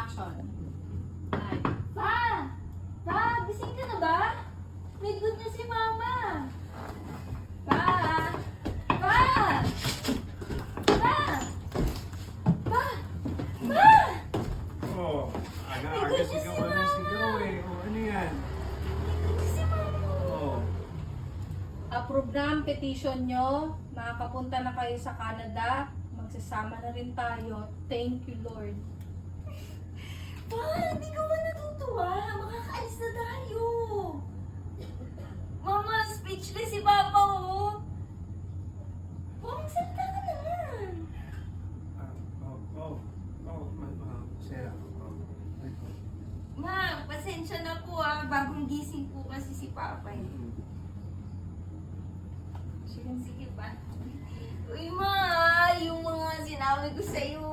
Action. Ay. Pa! Pa! Gising ka na ba? May good na si Mama! Pa! Pa! Pa! Pa! Pa! Oh, May aga-aga good sigaw news ka si na Mama. sigaw eh. Oh, ano yan? May good na si Mama! Oh, Approve na ang petition nyo. Makakapunta na kayo sa Canada. Magsasama na rin tayo. Thank you, Lord. Pa! Hindi ka ba natutuwa? Makakaalis na tayo! Mama, speechless si Papa, oh! Pa, magsalita ka naman! Sarah. Ma, pasensya na po ah. Bagong gising po kasi si Papa eh. Sige pa. Uy ma, yung mga sinabi ko sa'yo.